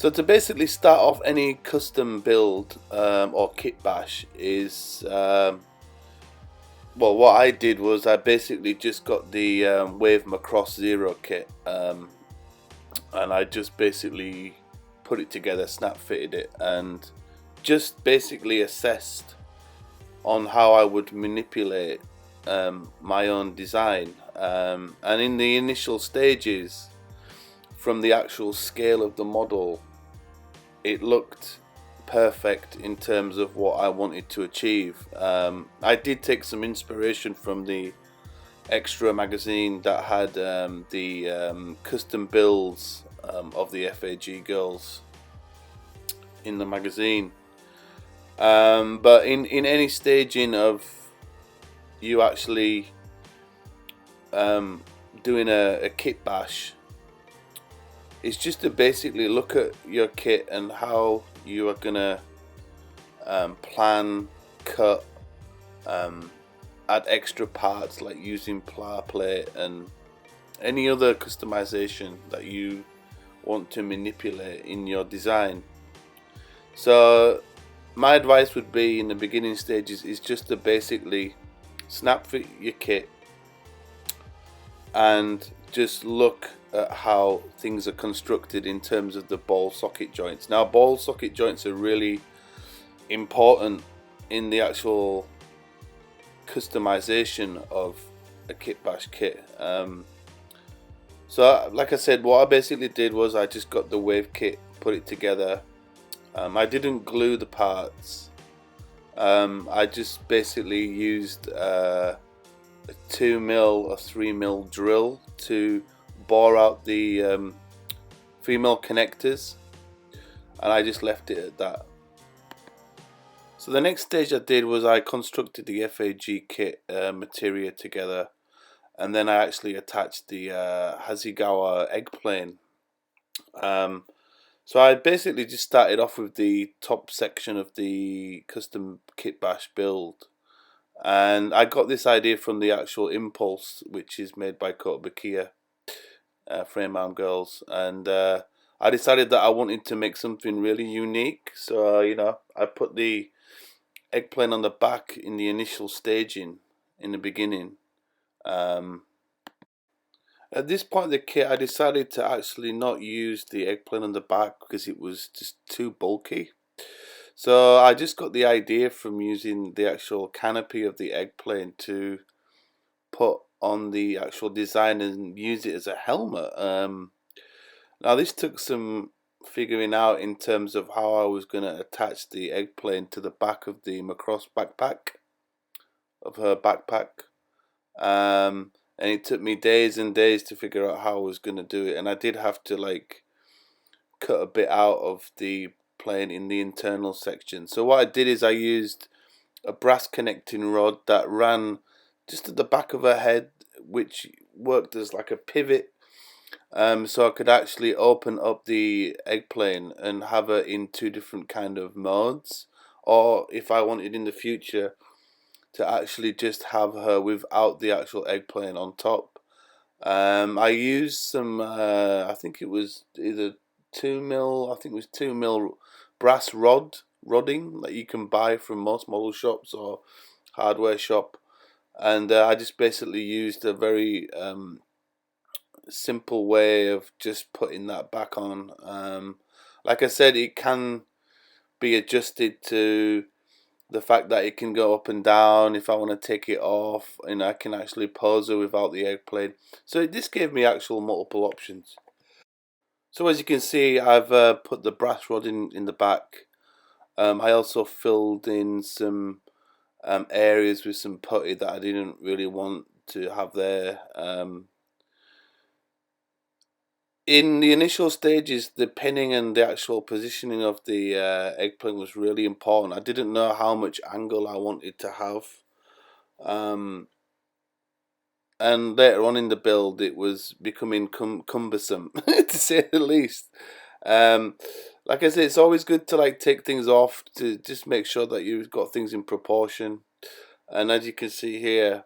So to basically start off any custom build or kit bash is, well, what I did was I basically just got the Wave Macross Zero kit, and I just basically put it together, snap fitted it, and just basically assessed on how I would manipulate my own design. And in the initial stages, from the actual scale of the model, it looked perfect in terms of what I wanted to achieve. I did take some inspiration from the extra magazine that had the custom builds of the FAG girls in the magazine. But in any staging of you actually doing a kit bash, it's just to basically look at your kit and how you are gonna plan, cut, add extra parts like using pla plate and any other customization that you want to manipulate in your design. So my advice would be in the beginning stages is just to basically snap fit your kit and just look at how things are constructed in terms of the ball socket joints. Now, ball socket joints are really important in the actual customization of a kit bash kit. So like I said, what I basically did was I just got the wave kit, put it together. I didn't glue the parts. I just basically used a 2mm or 3mm drill to bore out the female connectors, and I just left it at that. So the next stage I did was I constructed the FAG kit materia together, and then I actually attached the Hasegawa Egg plane. So I basically just started off with the top section of the custom kit bash build, and I got this idea from the actual impulse, which is made by Kotobukiya Frame arm girls, and I decided that I wanted to make something really unique. So I put the egg plane on the back in the initial staging in the beginning. At this point in the kit, I decided to actually not use the egg plane on the back because it was just too bulky. So I just got the idea from using the actual canopy of the egg plane to put on the actual design and use it as a helmet. Now this took some figuring out in terms of how I was going to attach the egg plane to the back of the Macross backpack, of her backpack. And it took me days and days to figure out how I was going to do it, and I did have to like cut a bit out of the plane in the internal section. So what I did is I used a brass connecting rod that ran just at the back of her head, which worked as like a pivot, so I could actually open up the egg plane and have her in two different kind of modes, or if I wanted in the future to actually just have her without the actual egg plane on top. I used some, I think it was either 2mm, I think it was 2mm brass rodding that you can buy from most model shops or hardware shop, and I just basically used a very simple way of just putting that back on. Like I said, it can be adjusted to the fact that it can go up and down. If I want to take it off, and I can actually pose her without the egg plane. So this gave me actual multiple options. So as you can see, I've put the brass rod in the back. I also filled in some areas with some putty that I didn't really want to have there. In the initial stages, the pinning and the actual positioning of the egg plane was really important. I didn't know how much angle I wanted to have. And later on in the build, it was becoming cumbersome, to say the least. Like I said, it's always good to like take things off to just make sure that you've got things in proportion. And as you can see here,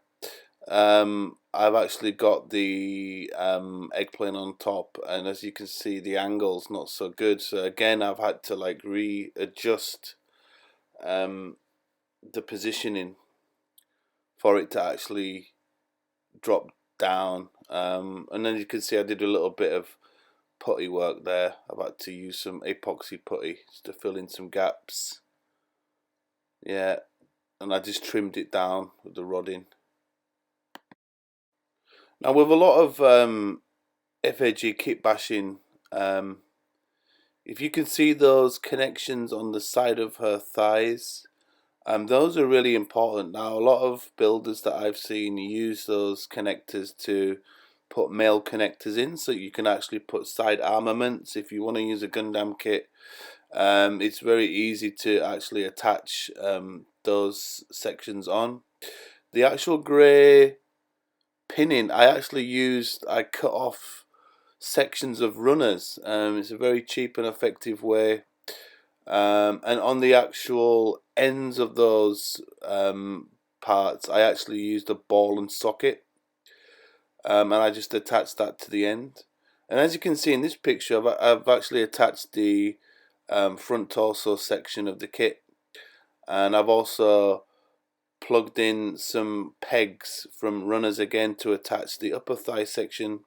I've actually got the egg plane on top, and as you can see, the angle's not so good. So again, I've had to like readjust the positioning for it to actually drop down. And then you can see I did a little bit of putty work there. I've had to use some epoxy putty just to fill in some gaps. Yeah, and I just trimmed it down with the rodding. Now with a lot of FAG kit bashing, if you can see those connections on the side of her thighs, those are really important. Now a lot of builders that I've seen use those connectors to put male connectors in, so you can actually put side armaments. If you want to use a Gundam kit, it's very easy to actually attach those sections on. The actual grey pinning, I cut off sections of runners. It's a very cheap and effective way. And on the actual ends of those parts, I actually used a ball and socket, and I just attached that to the end. And as you can see in this picture, I've actually attached the front torso section of the kit, and I've also plugged in some pegs from runners again to attach the upper thigh section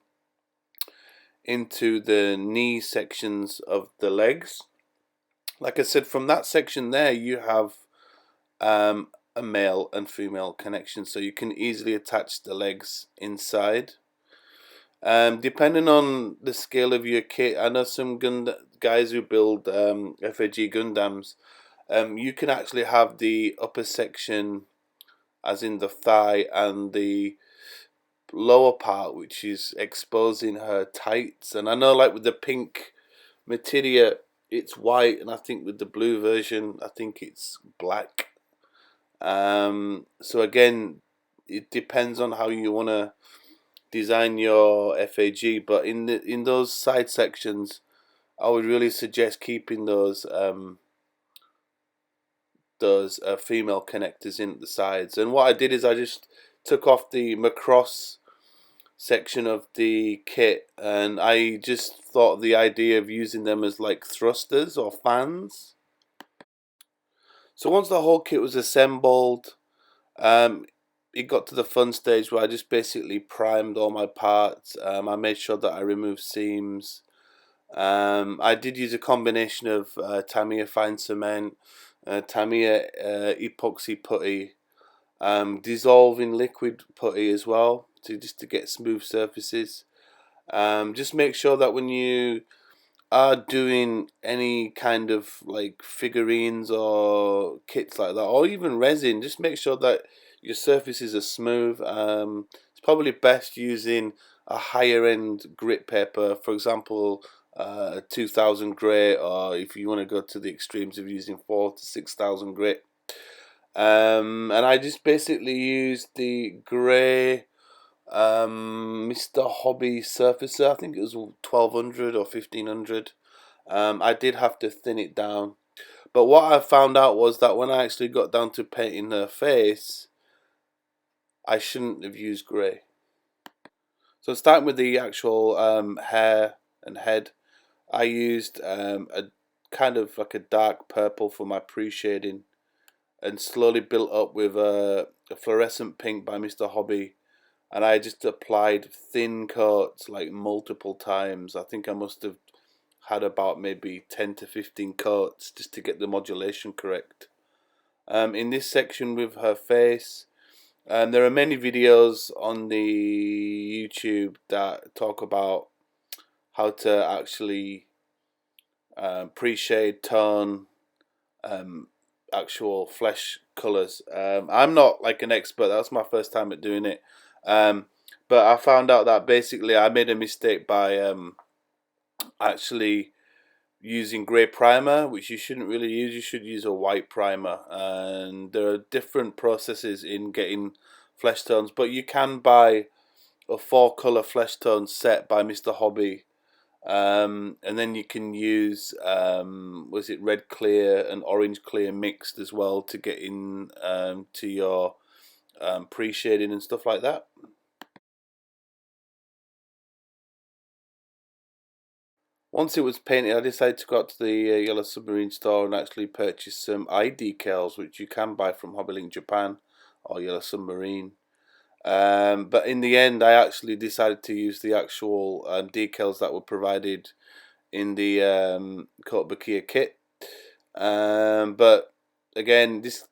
into the knee sections of the legs. Like I said, from that section there you have a male and female connection, so you can easily attach the legs inside. Depending on the scale of your kit, I know some guys who build FAG Gundams, you can actually have the upper section as in the thigh, and the lower part which is exposing her tights. And I know like with the pink materia it's white, and I think with the blue version I think it's black. So again, it depends on how you want to design your FAG, but in those side sections I would really suggest keeping those female connectors in at the sides. And what I did is I just took off the Macross section of the kit, and I just thought of the idea of using them as like thrusters or fans. So once the whole kit was assembled, it got to the fun stage where I just basically primed all my parts. I made sure that I removed seams. I did use a combination of Tamiya fine cement, Tamiya epoxy putty, dissolving liquid putty as well, just to get smooth surfaces. Just make sure that when you are doing any kind of like figurines or kits like that, or even resin, just make sure that your surfaces are smooth. It's probably best using a higher end grit paper, for example 2000 grit, or if you want to go to the extremes of using 4 to 6000 grit. And I just basically used the grey mr.hobby surfacer. I think it was 1200 or 1500. I did have to thin it down, but what I found out was that when I actually got down to painting her face, I shouldn't have used grey. So starting with the actual hair and head, I used a kind of like a dark purple for my pre-shading, and slowly built up with a fluorescent pink by Mr. Hobby. And I just applied thin coats like multiple times. I think I must have had about maybe 10 to 15 coats just to get the modulation correct. In this section with her face, there are many videos on the YouTube that talk about how to actually pre-shade, tone, actual flesh colours. I'm not like an expert, that's my first time at doing it. But I found out that basically I made a mistake by actually using grey primer, which you shouldn't really use. You should use a white primer. And there are different processes in getting flesh tones, but you can buy a 4-colour flesh tone set by Mr. Hobby. And then you can use was it red clear and orange clear mixed as well to get in to your pre-shading and stuff like that. Once it was painted, I decided to go out to the Yellow Submarine store and actually purchase some eye decals, which you can buy from Hobbylink Japan or Yellow Submarine. But in the end, I actually decided to use the actual decals that were provided in the Kotobukiya kit. But again, this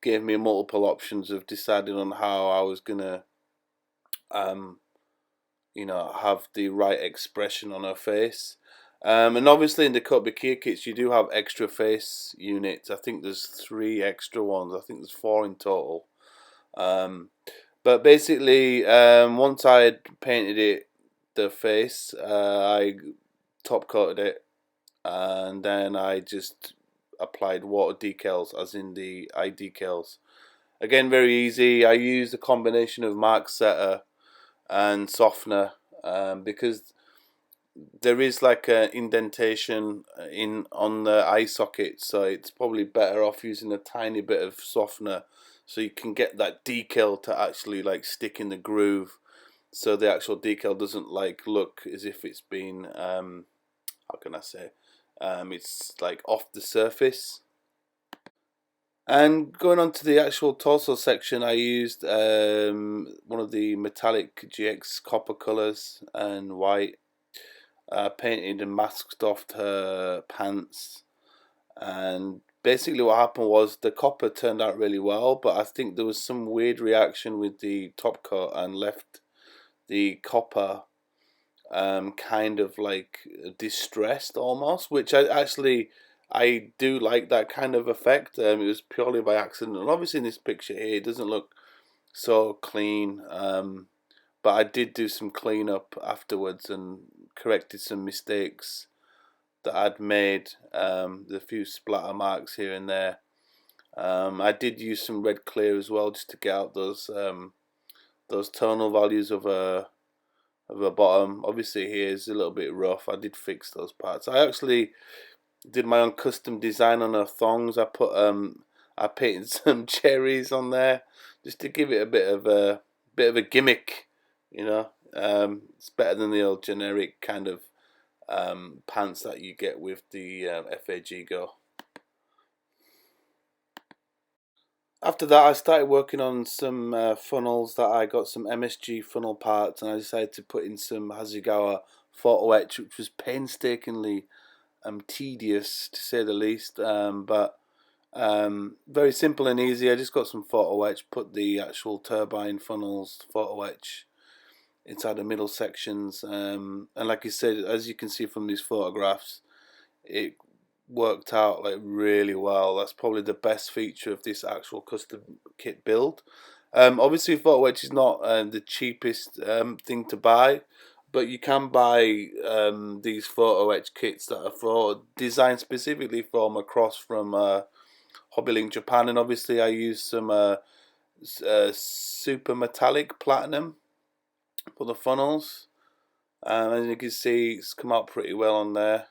gave me multiple options of deciding on how I was gonna, um, have the right expression on her face. And obviously in the Kotobukiya kits, you do have extra face units. I think there's 3 extra ones. I think there's 4 in total. But basically, once I had painted the face, I top coated it, and then I just applied water decals, as in the eye decals. Again, very easy. I used a combination of mark setter and softener, because there is like an indentation in on the eye socket, so it's probably better off using a tiny bit of softener so you can get that decal to actually like stick in the groove, so the actual decal doesn't like look as if it's been how can I say, it's like off the surface. And going on to the actual torso section, I used one of the metallic GX copper colours and white. Painted and masked off her pants, and basically what happened was the copper turned out really well, but I think there was some weird reaction with the top coat and left the copper kind of like distressed almost, which I do like that kind of effect. It was purely by accident, and obviously in this picture here it doesn't look so clean, but I did do some cleanup afterwards and corrected some mistakes that I'd made. The few splatter marks here and there. I did use some red clear as well, just to get out those tonal values of a bottom. Obviously here is a little bit rough. I did fix those parts. I actually did my own custom design on her thongs. I painted some cherries on there just to give it a bit of a gimmick, you know. It's better than the old generic kind of pants that you get with the FAG Go. After that, I started working on some funnels. That I got some MSG funnel parts, and I decided to put in some Hasegawa photo etch, which was painstakingly tedious to say the least, but very simple and easy. I just got some photo etch, put the actual turbine funnels photo etch inside the middle sections, and like you said, as you can see from these photographs, it worked out like really well. That's probably the best feature of this actual custom kit build. Obviously photo etch is not the cheapest thing to buy, but you can buy these photo etch kits that are designed specifically for Macross from Hobbylink Japan, and obviously I used some super metallic platinum for the funnels. As you can see, it's come out pretty well on there.